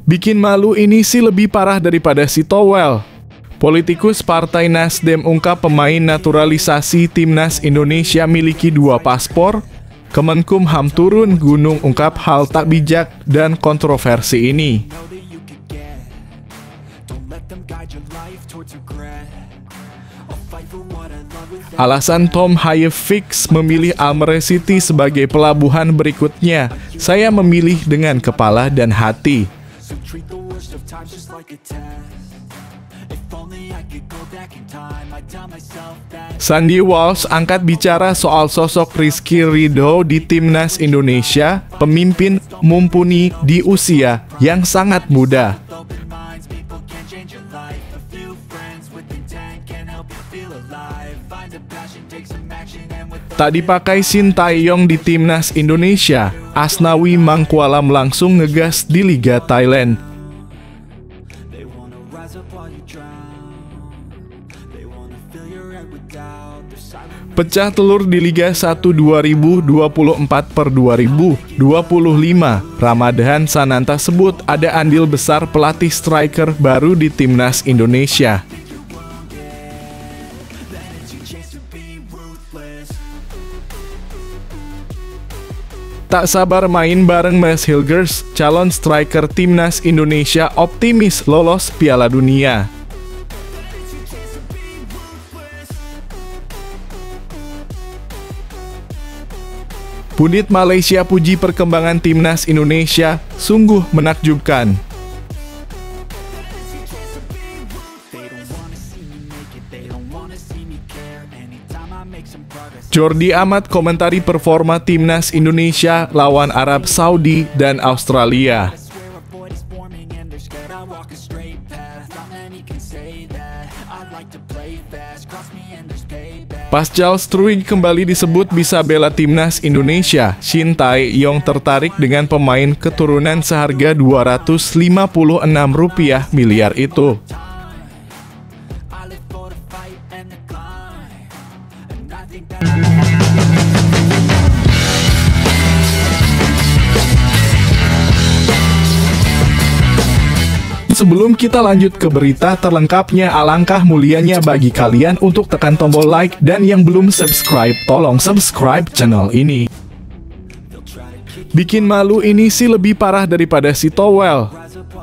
Bikin malu ini sih lebih parah daripada si Towel. Politikus Partai Nasdem ungkap pemain naturalisasi Timnas Indonesia miliki 2 paspor. Kemenkumham turun gunung ungkap hal tak bijak dan kontroversi ini. Alasan Tom Hayes memilih Almere City sebagai pelabuhan berikutnya. Saya memilih dengan kepala dan hati. Sandy Walsh angkat bicara soal sosok Rizky Ridho di Timnas Indonesia, pemimpin mumpuni di usia yang sangat muda. Tak dipakai Sintayong di Timnas Indonesia, Asnawi Mangkualam langsung ngegas di Liga Thailand. Pecah telur di Liga 1 2024 per 2025. Ramadhan Sananta sebut ada andil besar pelatih striker baru di Timnas Indonesia. Tak sabar main bareng Max Hilgers, calon striker Timnas Indonesia optimis lolos Piala Dunia. Pundit Malaysia puji perkembangan Timnas Indonesia, sungguh menakjubkan. Jordi Amat komentari performa Timnas Indonesia lawan Arab Saudi dan Australia. Pascal Struijk kembali disebut bisa bela Timnas Indonesia. Shin Tae-yong tertarik dengan pemain keturunan seharga Rp256 miliar itu. Sebelum kita lanjut ke berita terlengkapnya, alangkah mulianya bagi kalian untuk tekan tombol like, dan yang belum subscribe, tolong subscribe channel ini. Bikin malu ini sih lebih parah daripada si Towel.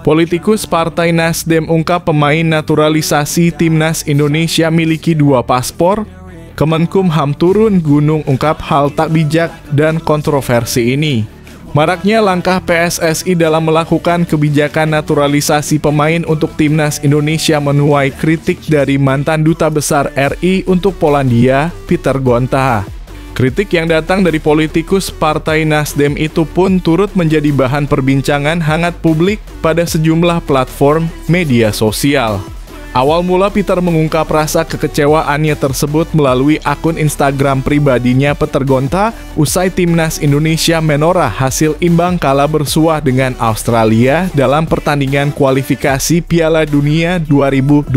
Politikus Partai Nasdem ungkap pemain naturalisasi Timnas Indonesia miliki 2 paspor. Kemenkumham turun gunung ungkap hal tak bijak dan kontroversi ini. Maraknya langkah PSSI dalam melakukan kebijakan naturalisasi pemain untuk Timnas Indonesia menuai kritik dari mantan Duta Besar RI untuk Polandia, Peter Gonta. Kritik yang datang dari politikus Partai Nasdem itu pun turut menjadi bahan perbincangan hangat publik pada sejumlah platform media sosial. Awal mula Peter mengungkap rasa kekecewaannya tersebut melalui akun Instagram pribadinya Peter Gonta usai Timnas Indonesia menoreh hasil imbang kalah bersuah dengan Australia dalam pertandingan kualifikasi Piala Dunia 2026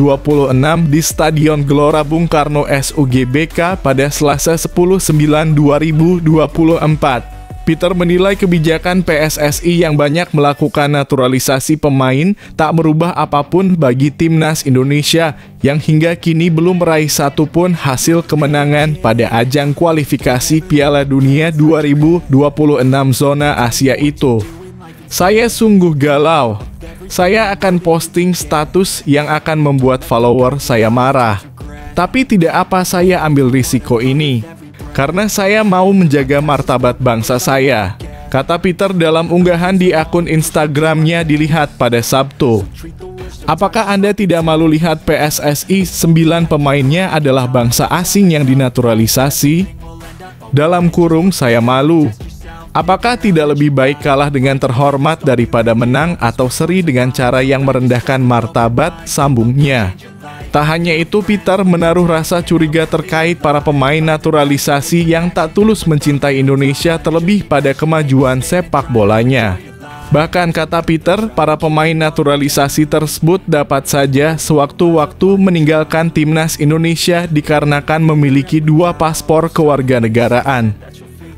di Stadion Gelora Bung Karno SUGBK pada Selasa 10/9/2024. Peter menilai kebijakan PSSI yang banyak melakukan naturalisasi pemain tak merubah apapun bagi Timnas Indonesia yang hingga kini belum meraih satupun hasil kemenangan pada ajang kualifikasi Piala Dunia 2026 zona Asia itu. Saya sungguh galau. Saya akan posting status yang akan membuat follower saya marah. Tapi tidak apa saya ambil risiko ini. Karena saya mau menjaga martabat bangsa saya, kata Peter dalam unggahan di akun Instagramnya dilihat pada Sabtu. Apakah Anda tidak malu lihat PSSI 9 pemainnya adalah bangsa asing yang dinaturalisasi? Dalam kurung, saya malu. Apakah tidak lebih baik kalah dengan terhormat daripada menang atau seri dengan cara yang merendahkan martabat, sambungnya. Tak hanya itu, Peter menaruh rasa curiga terkait para pemain naturalisasi yang tak tulus mencintai Indonesia terlebih pada kemajuan sepak bolanya. Bahkan kata Peter, para pemain naturalisasi tersebut dapat saja sewaktu-waktu meninggalkan Timnas Indonesia dikarenakan memiliki 2 paspor kewarganegaraan.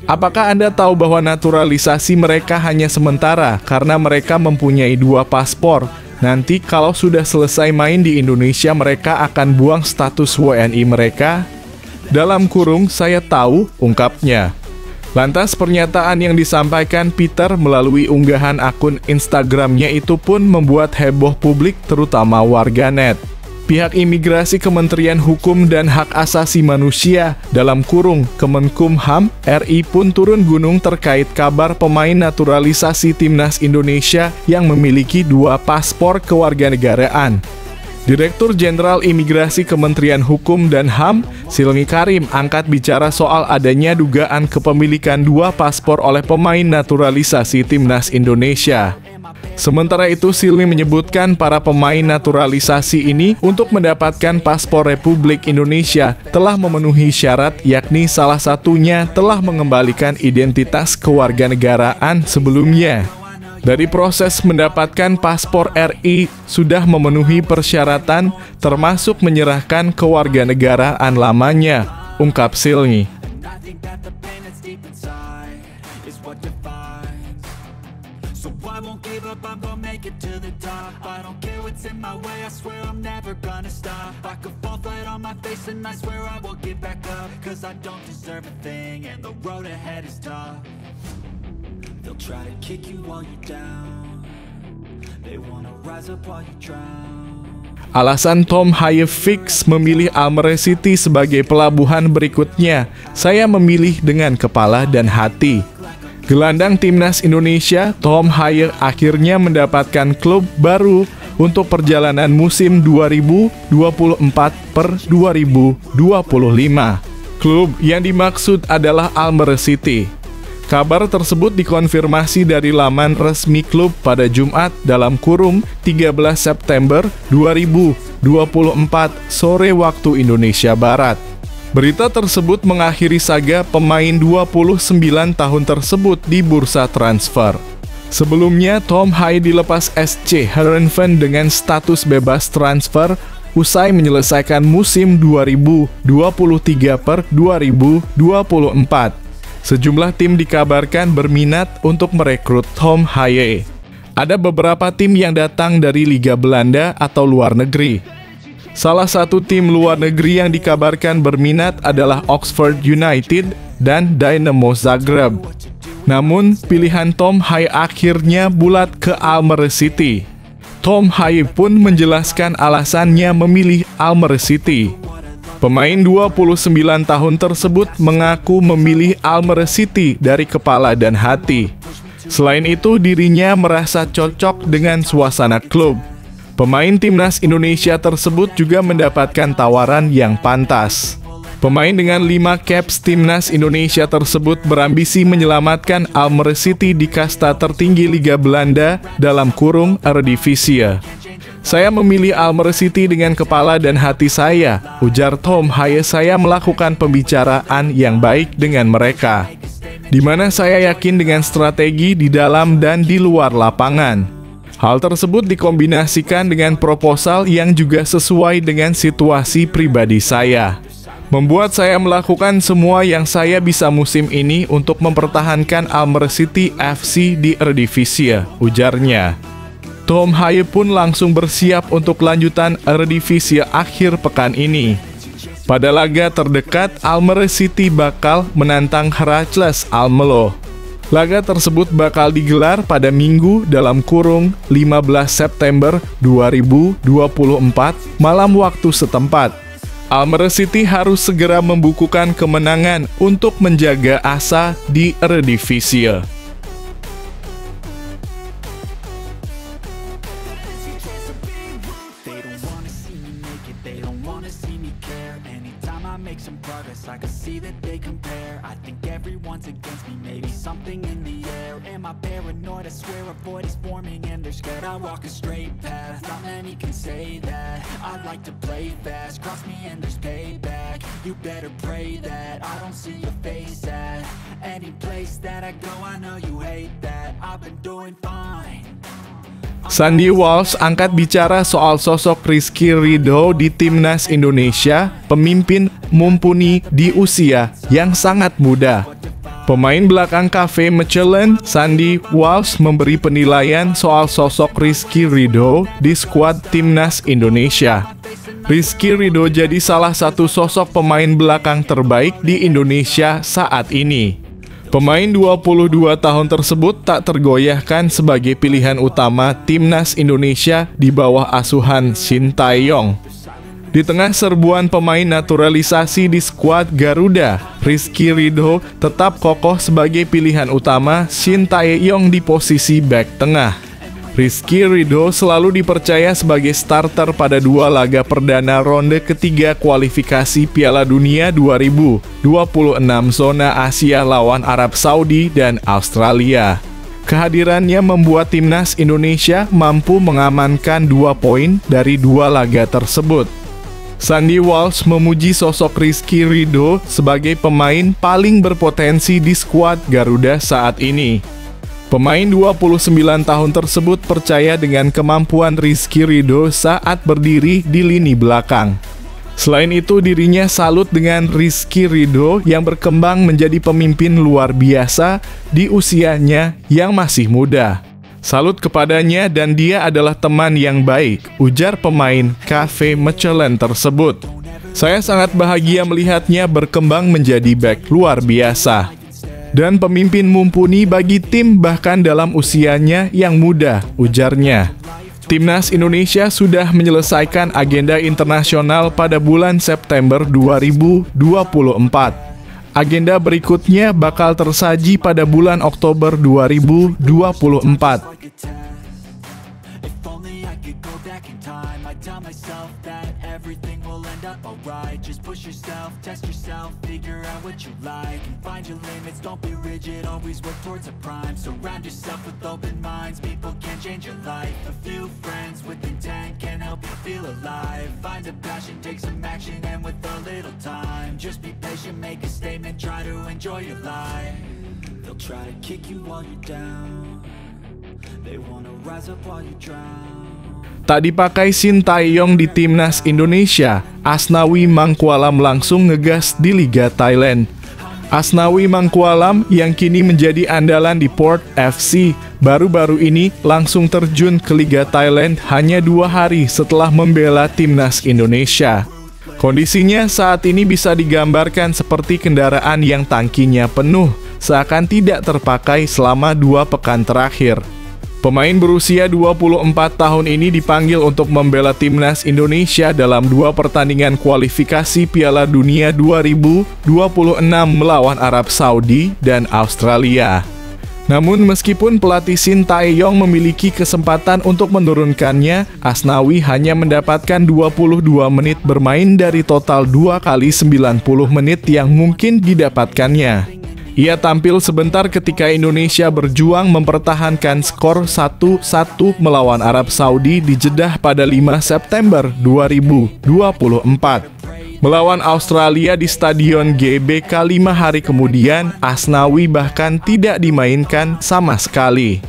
Apakah Anda tahu bahwa naturalisasi mereka hanya sementara karena mereka mempunyai 2 paspor? Nanti kalau sudah selesai main di Indonesia mereka akan buang status WNI mereka? Dalam kurung, saya tahu, ungkapnya. Lantas pernyataan yang disampaikan Peter melalui unggahan akun Instagramnya itu pun membuat heboh publik terutama warganet. Pihak Imigrasi Kementerian Hukum dan Hak Asasi Manusia dalam kurung Kemenkumham RI pun turun gunung terkait kabar pemain naturalisasi Timnas Indonesia yang memiliki 2 paspor kewarganegaraan. Direktur Jenderal Imigrasi Kementerian Hukum dan HAM, Silmi Karim, angkat bicara soal adanya dugaan kepemilikan 2 paspor oleh pemain naturalisasi Timnas Indonesia. Sementara itu, Silmi menyebutkan para pemain naturalisasi ini untuk mendapatkan paspor Republik Indonesia telah memenuhi syarat, yakni salah satunya telah mengembalikan identitas kewarganegaraan sebelumnya. Dari proses mendapatkan paspor RI sudah memenuhi persyaratan termasuk menyerahkan kewarganegaraan lamanya, ungkap Silmi. They'll try to kick you while you're down. They wanna rise up while you drown. Alasan Tom Haye fix memilih Almere City sebagai pelabuhan berikutnya, saya memilih dengan kepala dan hati. Gelandang Timnas Indonesia, Tom Haye akhirnya mendapatkan klub baru untuk perjalanan musim 2024-2025. Klub yang dimaksud adalah Almere City. Kabar tersebut dikonfirmasi dari laman resmi klub pada Jumat dalam kurung 13 September 2024 sore waktu Indonesia Barat. Berita tersebut mengakhiri saga pemain 29 tahun tersebut di bursa transfer. Sebelumnya, Tom Haye dilepas SC Heerenveen dengan status bebas transfer usai menyelesaikan musim 2023-2024. Sejumlah tim dikabarkan berminat untuk merekrut Tom Haye. Ada beberapa tim yang datang dari Liga Belanda atau luar negeri. Salah satu tim luar negeri yang dikabarkan berminat adalah Oxford United dan Dynamo Zagreb. Namun, pilihan Tom Haye akhirnya bulat ke Almere City. Tom Haye pun menjelaskan alasannya memilih Almere City. Pemain 29 tahun tersebut mengaku memilih Almere City dari kepala dan hati. Selain itu, dirinya merasa cocok dengan suasana klub. Pemain Timnas Indonesia tersebut juga mendapatkan tawaran yang pantas. Pemain dengan 5 caps Timnas Indonesia tersebut berambisi menyelamatkan Almere City di kasta tertinggi Liga Belanda dalam kurung Eredivisie. Saya memilih Almere City dengan kepala dan hati saya, ujar Tom Haye. Saya melakukan pembicaraan yang baik dengan mereka, di mana saya yakin dengan strategi di dalam dan di luar lapangan. Hal tersebut dikombinasikan dengan proposal yang juga sesuai dengan situasi pribadi saya, membuat saya melakukan semua yang saya bisa musim ini untuk mempertahankan Almere City FC di Eredivisie, ujarnya. Tom Haye pun langsung bersiap untuk lanjutan Eredivisie akhir pekan ini. Pada laga terdekat, Almere City bakal menantang Heracles Almelo. Laga tersebut bakal digelar pada Minggu dalam kurung 15 September 2024 malam waktu setempat. Almere City harus segera membukukan kemenangan untuk menjaga asa di Eredivisie. Make some progress, I can see that they compare. I think everyone's against me, maybe something in the air. Am I paranoid? I swear a void is forming and they're scared. I walk a straight path, not many can say that. I like to play fast, cross me and there's payback. You better pray that I don't see your face at any place that I go. I know you hate that. I've been doing fine. Sandy Walsh angkat bicara soal sosok Rizky Ridho di Timnas Indonesia, pemimpin mumpuni di usia yang sangat muda. Pemain belakang Cafe Mechelen, Sandy Walsh, memberi penilaian soal sosok Rizky Ridho di skuad Timnas Indonesia. Rizky Ridho jadi salah satu sosok pemain belakang terbaik di Indonesia saat ini. Pemain 22 tahun tersebut tak tergoyahkan sebagai pilihan utama Timnas Indonesia di bawah asuhan Shin Tae-yong. Di tengah serbuan pemain naturalisasi di skuad Garuda, Rizky Ridho tetap kokoh sebagai pilihan utama Shin Tae-yong di posisi bek tengah. Rizky Ridho selalu dipercaya sebagai starter pada 2 laga perdana ronde ketiga kualifikasi Piala Dunia 2026 zona Asia lawan Arab Saudi dan Australia. Kehadirannya membuat Timnas Indonesia mampu mengamankan 2 poin dari 2 laga tersebut. Sandy Walsh memuji sosok Rizky Ridho sebagai pemain paling berpotensi di skuad Garuda saat ini. Pemain 29 tahun tersebut percaya dengan kemampuan Rizky Ridho saat berdiri di lini belakang. Selain itu, dirinya salut dengan Rizky Ridho yang berkembang menjadi pemimpin luar biasa di usianya yang masih muda. Salut kepadanya dan dia adalah teman yang baik, ujar pemain Cafe Mechelen tersebut. Saya sangat bahagia melihatnya berkembang menjadi bek luar biasa dan pemimpin mumpuni bagi tim bahkan dalam usianya yang muda, ujarnya. Timnas Indonesia sudah menyelesaikan agenda internasional pada bulan September 2024. Agenda berikutnya bakal tersaji pada bulan Oktober 2024. Just be patient, make a statement, try to enjoy your life. They'll try to kick you while you're down. They wanna rise up while you drown. Tak dipakai Shin Tae-yong di Timnas Indonesia, Asnawi Mangkualam langsung ngegas di Liga Thailand. Asnawi Mangkualam yang kini menjadi andalan di Port FC, baru-baru ini langsung terjun ke Liga Thailand hanya 2 hari setelah membela Timnas Indonesia. Kondisinya saat ini bisa digambarkan seperti kendaraan yang tangkinya penuh, seakan tidak terpakai selama 2 pekan terakhir. Pemain berusia 24 tahun ini dipanggil untuk membela Timnas Indonesia dalam 2 pertandingan kualifikasi Piala Dunia 2026 melawan Arab Saudi dan Australia. Namun meskipun pelatih Shin Tae-yong memiliki kesempatan untuk menurunkannya, Asnawi hanya mendapatkan 22 menit bermain dari total 2 kali 90 menit yang mungkin didapatkannya. Ia tampil sebentar ketika Indonesia berjuang mempertahankan skor 1-1 melawan Arab Saudi di Jeddah pada 5 September 2024. Melawan Australia di Stadion GBK 5 hari kemudian, Asnawi bahkan tidak dimainkan sama sekali.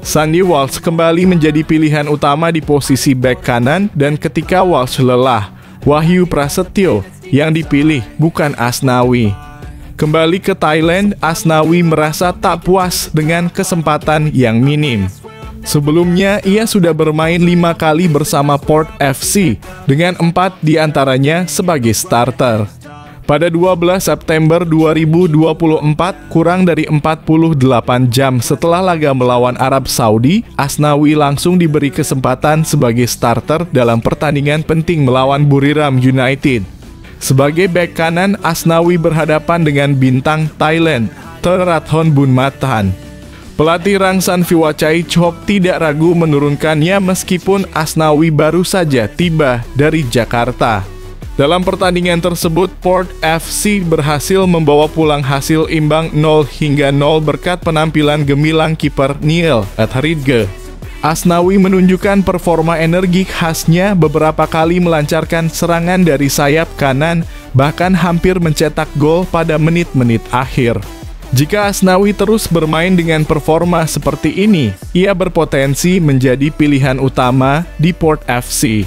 Sandy Walsh kembali menjadi pilihan utama di posisi bek kanan dan ketika Walsh lelah, Wahyu Prasetyo yang dipilih bukan Asnawi. Kembali ke Thailand, Asnawi merasa tak puas dengan kesempatan yang minim. Sebelumnya, ia sudah bermain 5 kali bersama Port FC, dengan 4 diantaranya sebagai starter. Pada 12 September 2024, kurang dari 48 jam setelah laga melawan Arab Saudi, Asnawi langsung diberi kesempatan sebagai starter dalam pertandingan penting melawan Buriram United. Sebagai bek kanan, Asnawi berhadapan dengan bintang Thailand, Therathon Bunmathan. Pelatih Rangsan Viwachai-chok tidak ragu menurunkannya meskipun Asnawi baru saja tiba dari Jakarta. Dalam pertandingan tersebut, Port FC berhasil membawa pulang hasil imbang 0-0 berkat penampilan gemilang kiper Neil Etheridge. Asnawi menunjukkan performa energik khasnya, beberapa kali melancarkan serangan dari sayap kanan, bahkan hampir mencetak gol pada menit-menit akhir. Jika Asnawi terus bermain dengan performa seperti ini, ia berpotensi menjadi pilihan utama di Port FC.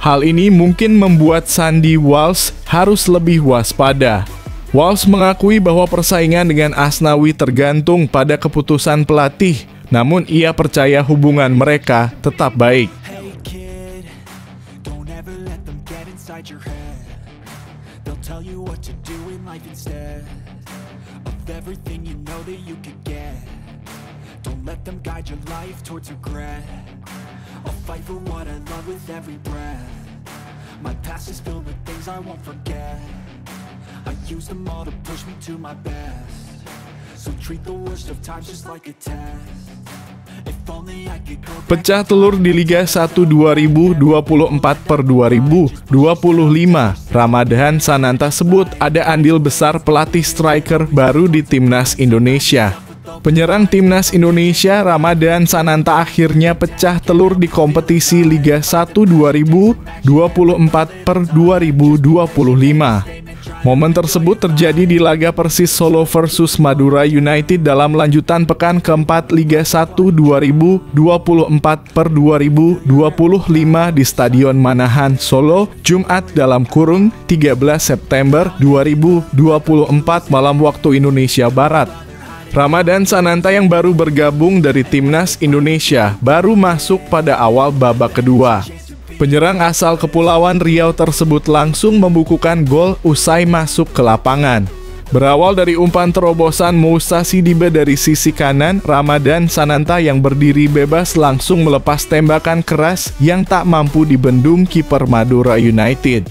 Hal ini mungkin membuat Sandy Walsh harus lebih waspada. Walsh mengakui bahwa persaingan dengan Asnawi tergantung pada keputusan pelatih, namun ia percaya hubungan mereka tetap baik. Hey kid, don't ever let them get inside your head. They'll tell you what to do in life instead of everything you know that you could get. Don't let them guide your life towards regret. I'll fight for what I love with every breath. My past is filled with things I won't forget. I use them all to push me to my best. So treat the worst of times just like a test. If only I could go back. Pecah telur di Liga 1 2024/2025, Ramadan Sananta sebut ada andil besar pelatih striker baru di Timnas Indonesia. Penyerang Timnas Indonesia Ramadan Sananta akhirnya pecah telur di kompetisi Liga 1 2024/2025. Momen tersebut terjadi di laga Persis Solo versus Madura United dalam lanjutan pekan keempat Liga 1 2024/2025 di Stadion Manahan, Solo, Jumat (13 September 2024 malam waktu Indonesia Barat). Ramadan Sananta yang baru bergabung dari Timnas Indonesia baru masuk pada awal babak kedua. Penyerang asal Kepulauan Riau tersebut langsung membukukan gol usai masuk ke lapangan. Berawal dari umpan terobosan Moussa Sidibe dari sisi kanan, Ramadan Sananta yang berdiri bebas langsung melepas tembakan keras yang tak mampu dibendung kiper Madura United.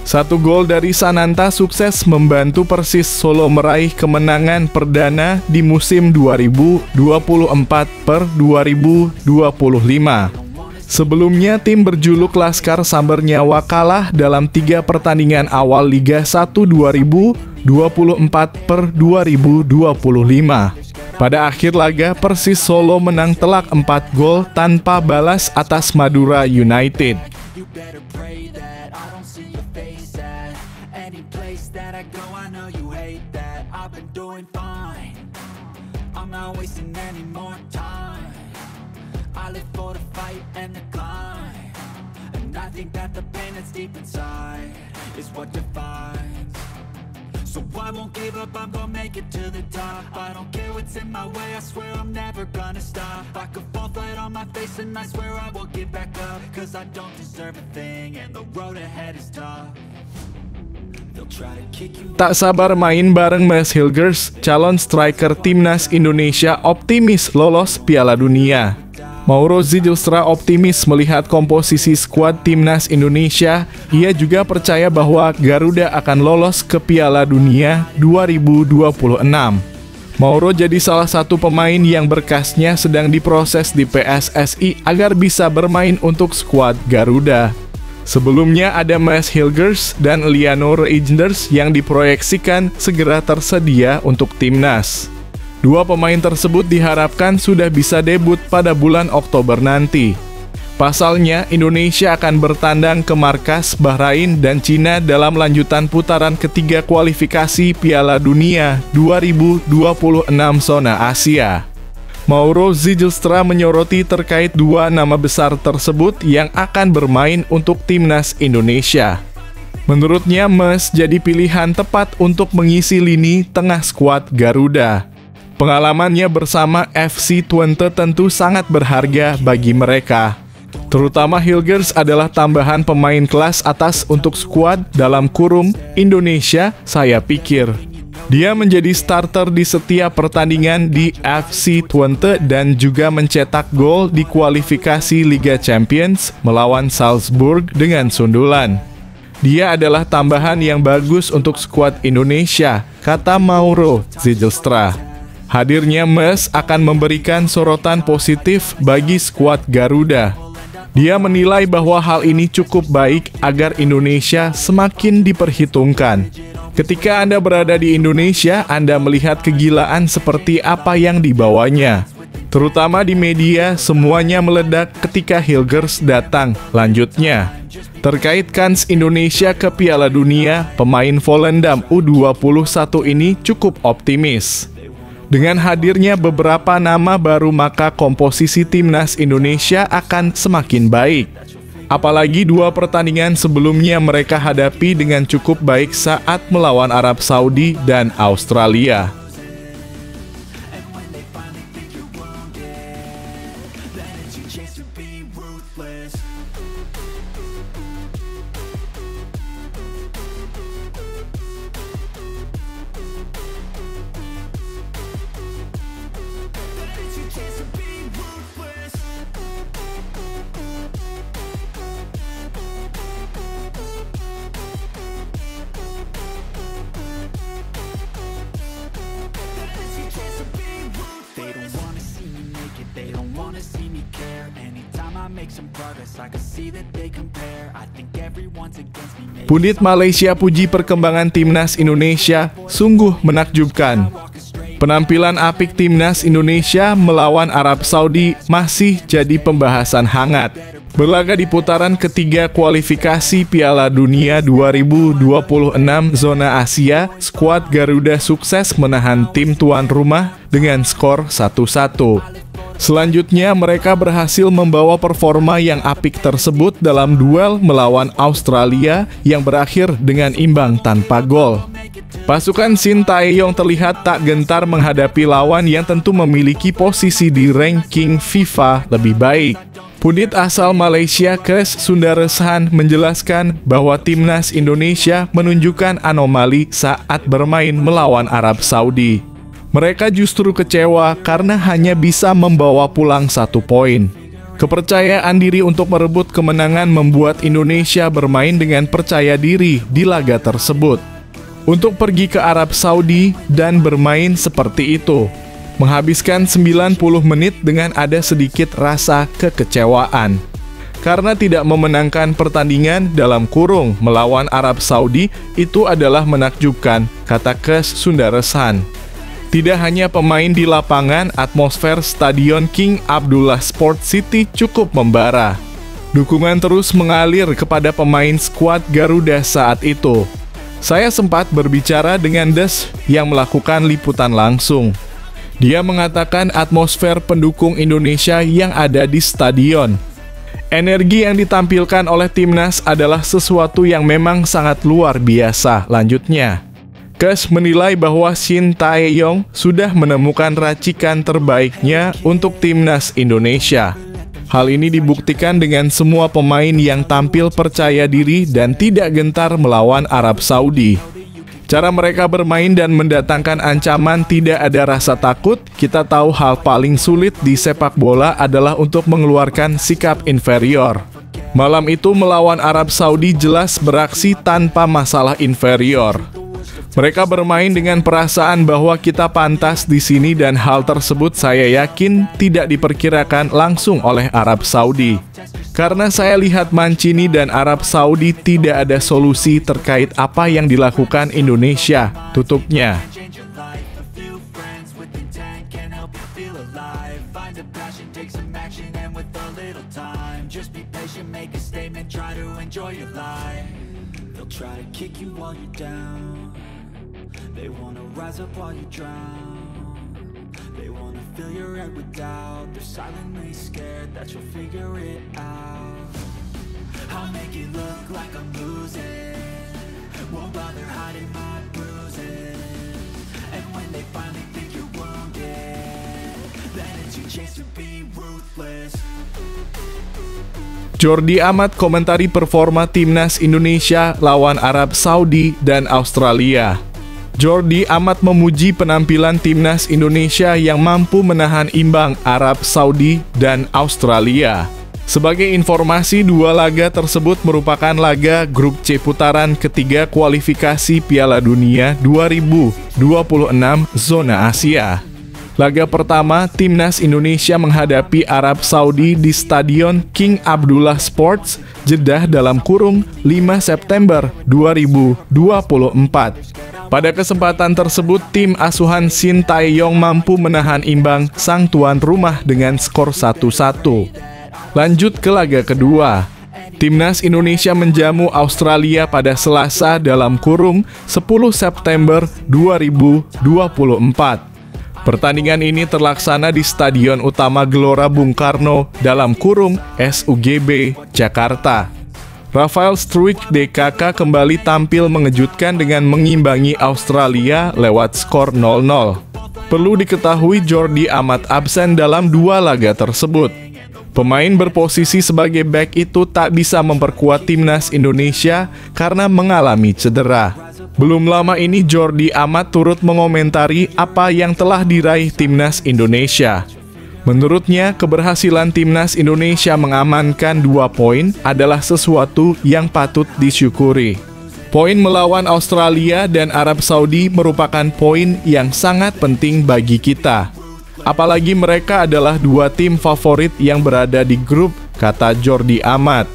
Satu gol dari Sananta sukses membantu Persis Solo meraih kemenangan perdana di musim 2024/2025. Sebelumnya, tim berjuluk Laskar Samber Nyawa kalah dalam 3 pertandingan awal Liga 1 2024/2025. Pada akhir laga, Persis Solo menang telak 4 gol tanpa balas atas Madura United. You better pray that I don't see your face at any place that I go. I know you hate that. I've been doing fine. I'm not wasting any more time. I live for the fight and the climb, and I think that the pain that's deep inside is what defines. So I won't give up, I'm gonna make it to the top. I don't care what's in my way, I swear I'm never gonna stop. I could fall flat on my face and I swear I will get back up, cause I don't deserve a thing and the road ahead is tough. They'll try to kick you. Tak sabar main bareng Mes Hilgers, calon striker Timnas Indonesia optimis lolos Piala Dunia. Mauro Zijlstra optimis melihat komposisi skuad Timnas Indonesia. Ia juga percaya bahwa Garuda akan lolos ke Piala Dunia 2026. Mauro jadi salah satu pemain yang berkasnya sedang diproses di PSSI agar bisa bermain untuk skuad Garuda. Sebelumnya ada Mes Hilgers dan Liano Reijnders yang diproyeksikan segera tersedia untuk Timnas. Dua pemain tersebut diharapkan sudah bisa debut pada bulan Oktober nanti. Pasalnya, Indonesia akan bertandang ke markas Bahrain dan Cina dalam lanjutan putaran ketiga kualifikasi Piala Dunia 2026 zona Asia. Mauro Zijlstra menyoroti terkait dua nama besar tersebut yang akan bermain untuk Timnas Indonesia. Menurutnya, Mes jadi pilihan tepat untuk mengisi lini tengah skuad Garuda. Pengalamannya bersama FC Twente tentu sangat berharga bagi mereka. Terutama Hilgers adalah tambahan pemain kelas atas untuk skuad dalam kurung Indonesia, saya pikir. Dia menjadi starter di setiap pertandingan di FC Twente dan juga mencetak gol di kualifikasi Liga Champions melawan Salzburg dengan sundulan. Dia adalah tambahan yang bagus untuk skuad Indonesia, kata Mauro Zijlstra. Hadirnya Mes akan memberikan sorotan positif bagi skuad Garuda. Dia menilai bahwa hal ini cukup baik agar Indonesia semakin diperhitungkan. Ketika Anda berada di Indonesia, Anda melihat kegilaan seperti apa yang dibawanya. Terutama di media, semuanya meledak ketika Hilgers datang. Lanjutnya, terkait kans Indonesia ke Piala Dunia, pemain Volendam U21 ini cukup optimis. Dengan hadirnya beberapa nama baru, maka komposisi Timnas Indonesia akan semakin baik. Apalagi dua pertandingan sebelumnya mereka hadapi dengan cukup baik saat melawan Arab Saudi dan Australia. Pundit Malaysia puji perkembangan timnas Indonesia, sungguh menakjubkan. Penampilan apik timnas Indonesia melawan Arab Saudi masih jadi pembahasan hangat. Berlaga di putaran ketiga kualifikasi Piala Dunia 2026 zona Asia, skuad Garuda sukses menahan tim tuan rumah dengan skor 1-1. Selanjutnya, mereka berhasil membawa performa yang apik tersebut dalam duel melawan Australia yang berakhir dengan imbang tanpa gol. Pasukan Shin Tae-yong terlihat tak gentar menghadapi lawan yang tentu memiliki posisi di ranking FIFA lebih baik. Pundit asal Malaysia Kees Sundaresan menjelaskan bahwa timnas Indonesia menunjukkan anomali saat bermain melawan Arab Saudi. Mereka justru kecewa karena hanya bisa membawa pulang 1 poin. Kepercayaan diri untuk merebut kemenangan membuat Indonesia bermain dengan percaya diri di laga tersebut. Untuk pergi ke Arab Saudi dan bermain seperti itu, menghabiskan 90 menit dengan ada sedikit rasa kekecewaan. Karena tidak memenangkan pertandingan dalam kurung melawan Arab Saudi itu adalah menakjubkan, kata Kees Sundaresan. Tidak hanya pemain di lapangan, atmosfer Stadion King Abdullah Sport City cukup membara. Dukungan terus mengalir kepada pemain skuad Garuda saat itu. Saya sempat berbicara dengan Des yang melakukan liputan langsung. Dia mengatakan atmosfer pendukung Indonesia yang ada di stadion. Energi yang ditampilkan oleh timnas adalah sesuatu yang memang sangat luar biasa, lanjutnya. Kees menilai bahwa Shin Tae-yong sudah menemukan racikan terbaiknya untuk timnas Indonesia. Hal ini dibuktikan dengan semua pemain yang tampil percaya diri dan tidak gentar melawan Arab Saudi. Cara mereka bermain dan mendatangkan ancaman tidak ada rasa takut. Kita tahu hal paling sulit di sepak bola adalah untuk mengeluarkan sikap inferior. Malam itu melawan Arab Saudi jelas beraksi tanpa masalah inferior. Mereka bermain dengan perasaan bahwa kita pantas di sini dan hal tersebut saya yakin tidak diperkirakan langsung oleh Arab Saudi. Karena saya lihat Mancini dan Arab Saudi tidak ada solusi terkait apa yang dilakukan Indonesia, tutupnya. They wanna rise up while you drown. They wanna fill your head with doubt. They're silently scared that you'll figure it out. I'll make it look like I'm losing. Won't bother hiding my bruises. And when they finally think you're wounded, then it's your chance to be ruthless. Jordi Amat komentari performa timnas Indonesia lawan Arab Saudi dan Australia. Jordi Amat memuji penampilan timnas Indonesia yang mampu menahan imbang Arab Saudi dan Australia. Sebagai informasi, dua laga tersebut merupakan laga grup C putaran ketiga kualifikasi Piala Dunia 2026 zona Asia. Laga pertama, timnas Indonesia menghadapi Arab Saudi di Stadion King Abdullah Sports, Jeddah dalam kurung 5 September 2024. Pada kesempatan tersebut, tim asuhan Shin Tae-yong mampu menahan imbang sang tuan rumah dengan skor 1-1. Lanjut ke laga kedua. Timnas Indonesia menjamu Australia pada Selasa dalam kurung 10 September 2024. Pertandingan ini terlaksana di Stadion Utama Gelora Bung Karno (SUGB) Jakarta. Rafael Struijk DKK kembali tampil mengejutkan dengan mengimbangi Australia lewat skor 0-0. Perlu diketahui Jordi amat absen dalam 2 laga tersebut. Pemain berposisi sebagai bek itu tak bisa memperkuat timnas Indonesia karena mengalami cedera. Belum lama ini Jordi amat turut mengomentari apa yang telah diraih timnas Indonesia. Menurutnya, keberhasilan timnas Indonesia mengamankan 2 poin adalah sesuatu yang patut disyukuri. Poin melawan Australia dan Arab Saudi merupakan poin yang sangat penting bagi kita. Apalagi mereka adalah 2 tim favorit yang berada di grup, kata Jordi amat.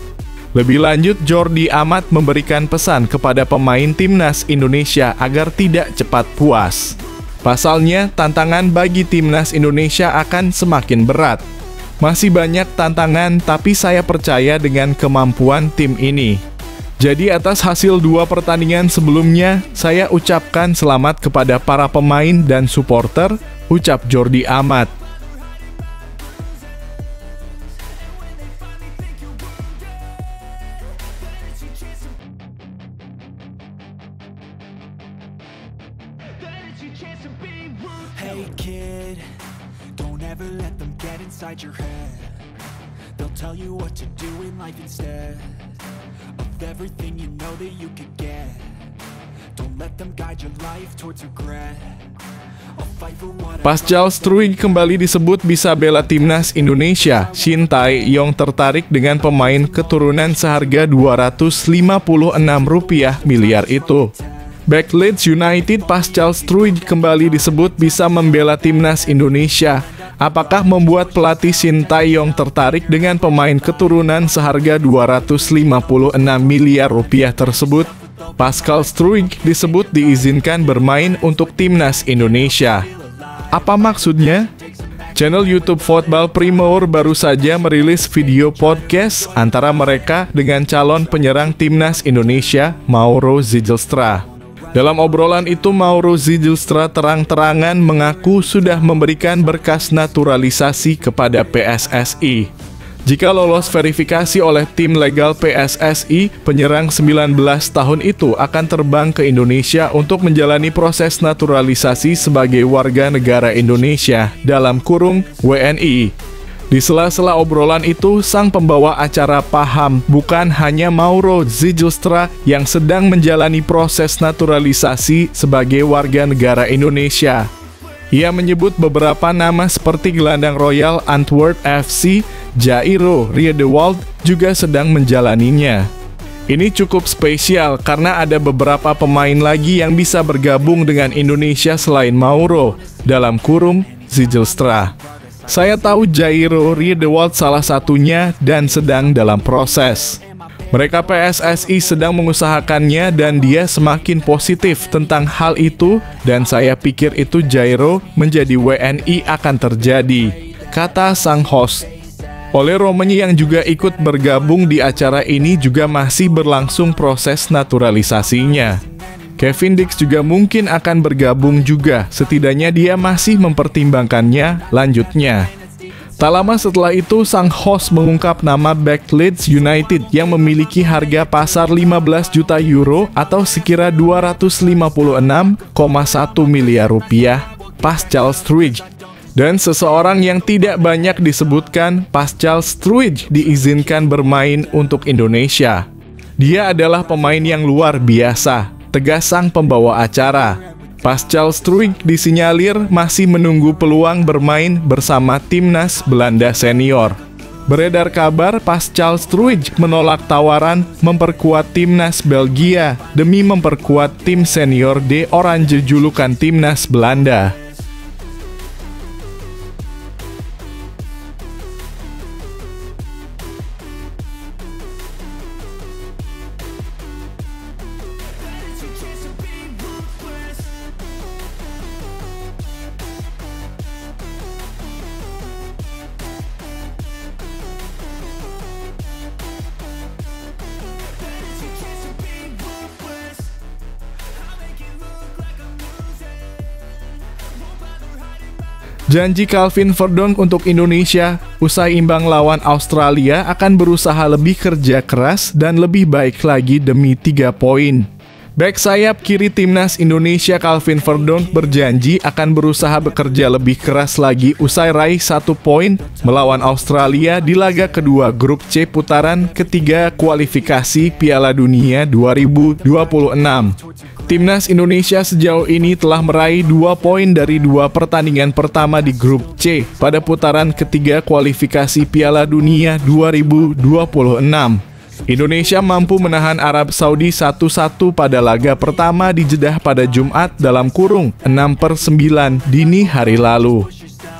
Lebih lanjut, Jordi amat memberikan pesan kepada pemain timnas Indonesia agar tidak cepat puas. Pasalnya, tantangan bagi timnas Indonesia akan semakin berat. Masih banyak tantangan, tapi saya percaya dengan kemampuan tim ini. Jadi atas hasil 2 pertandingan sebelumnya, saya ucapkan selamat kepada para pemain dan supporter, ucap Jordi amat. Hey kid, don't ever let them get inside your head. They'll tell you what to do in life instead of everything you know that you could get. Don't let them guide your life towards regret. Pascal Struijk kembali disebut bisa bela timnas Indonesia. Shin Tae-yong tertarik dengan pemain keturunan seharga Rp256 miliar itu. Bek Leeds United Pascal Struijk kembali disebut bisa membela timnas Indonesia. Apakah membuat pelatih Shin Tae-yong tertarik dengan pemain keturunan seharga Rp256 miliar tersebut? Pascal Struijk disebut diizinkan bermain untuk timnas Indonesia. Apa maksudnya? Channel YouTube Football Primeur baru saja merilis video podcast antara mereka dengan calon penyerang timnas Indonesia, Mauro Zijlstra. Dalam obrolan itu, Mauro Zijlstra terang-terangan mengaku sudah memberikan berkas naturalisasi kepada PSSI. Jika lolos verifikasi oleh tim legal PSSI, penyerang 19 tahun itu akan terbang ke Indonesia untuk menjalani proses naturalisasi sebagai warga negara Indonesia (WNI). Di sela-sela obrolan itu, sang pembawa acara paham bukan hanya Mauro Zijlstra yang sedang menjalani proses naturalisasi sebagai warga negara Indonesia. Ia menyebut beberapa nama seperti gelandang Royal Antwerp FC, Jairo Riedewald juga sedang menjalaninya. Ini cukup spesial karena ada beberapa pemain lagi yang bisa bergabung dengan Indonesia selain Mauro (Zijlstra). Saya tahu Jairo Riedewald salah satunya dan sedang dalam proses. Mereka PSSI sedang mengusahakannya dan dia semakin positif tentang hal itu dan saya pikir itu Jairo menjadi WNI akan terjadi, kata sang host. Oleh Romani yang juga ikut bergabung di acara ini juga masih berlangsung proses naturalisasinya. Kevin Dix juga mungkin akan bergabung juga, setidaknya dia masih mempertimbangkannya, lanjutnya. Tak lama setelah itu, sang host mengungkap nama bek Leeds United yang memiliki harga pasar 15 juta euro atau sekira 256,1 miliar rupiah, Pascal Struijk. Dan seseorang yang tidak banyak disebutkan, Pascal Struijk diizinkan bermain untuk Indonesia. Dia adalah pemain yang luar biasa, tegas sang pembawa acara. Pascal Struijk disinyalir masih menunggu peluang bermain bersama timnas Belanda senior. Beredar kabar Pascal Struijk menolak tawaran memperkuat timnas Belgia demi memperkuat tim senior De Oranje julukan timnas Belanda. Janji Calvin Verdonk untuk Indonesia, usai imbang lawan Australia akan berusaha lebih kerja keras dan lebih baik lagi demi 3 poin. Bek sayap kiri timnas Indonesia Calvin Verdonk berjanji akan berusaha bekerja lebih keras lagi usai raih 1 poin melawan Australia di laga kedua grup C putaran ketiga kualifikasi Piala Dunia 2026. Timnas Indonesia sejauh ini telah meraih 2 poin dari 2 pertandingan pertama di grup C pada putaran ketiga kualifikasi Piala Dunia 2026. Indonesia mampu menahan Arab Saudi 1-1 pada laga pertama di Jeddah pada Jumat dalam kurung 6/9 dini hari lalu.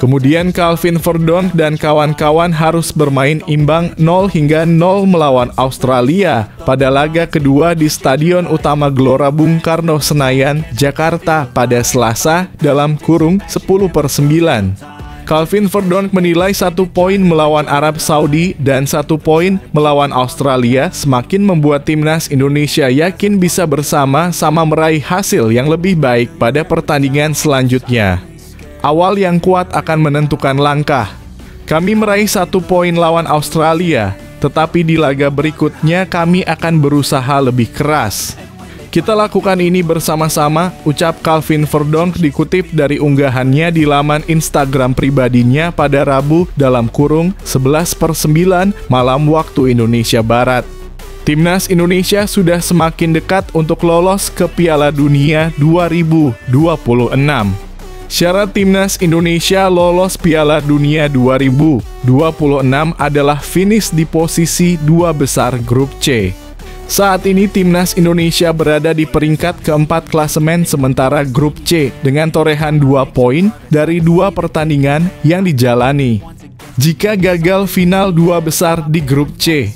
Kemudian Calvin Verdonk dan kawan-kawan harus bermain imbang 0-0 melawan Australia pada laga kedua di Stadion Utama Gelora Bung Karno Senayan, Jakarta pada Selasa dalam kurung 10/9. Calvin Verdonk menilai 1 poin melawan Arab Saudi dan 1 poin melawan Australia semakin membuat timnas Indonesia yakin bisa bersama-sama meraih hasil yang lebih baik pada pertandingan selanjutnya. Awal yang kuat akan menentukan langkah. Kami meraih 1 poin lawan Australia, tetapi di laga berikutnya kami akan berusaha lebih keras. Kita lakukan ini bersama-sama, ucap Calvin Verdonk dikutip dari unggahannya di laman Instagram pribadinya pada Rabu dalam kurung 11/9 malam waktu Indonesia Barat. Timnas Indonesia sudah semakin dekat untuk lolos ke Piala Dunia 2026. Syarat timnas Indonesia lolos Piala Dunia 2026 adalah finish di posisi 2 besar grup C. Saat ini timnas Indonesia berada di peringkat keempat klasemen sementara grup C dengan torehan 2 poin dari 2 pertandingan yang dijalani. Jika gagal final 2 besar di grup C,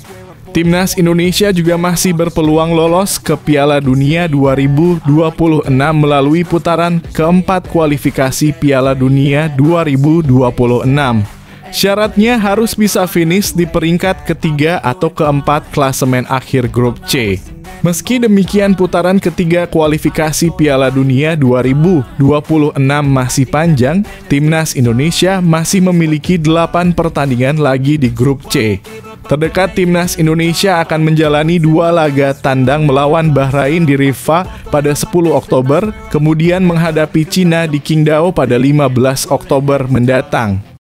timnas Indonesia juga masih berpeluang lolos ke Piala Dunia 2026 melalui putaran keempat kualifikasi Piala Dunia 2026. Syaratnya harus bisa finish di peringkat ketiga atau keempat klasemen akhir grup C. Meski demikian, putaran ketiga kualifikasi Piala Dunia 2026 masih panjang, timnas Indonesia masih memiliki 8 pertandingan lagi di grup C. Terdekat timnas Indonesia akan menjalani 2 laga tandang melawan Bahrain di Riffa pada 10 Oktober, kemudian menghadapi Cina di Qingdao pada 15 Oktober mendatang.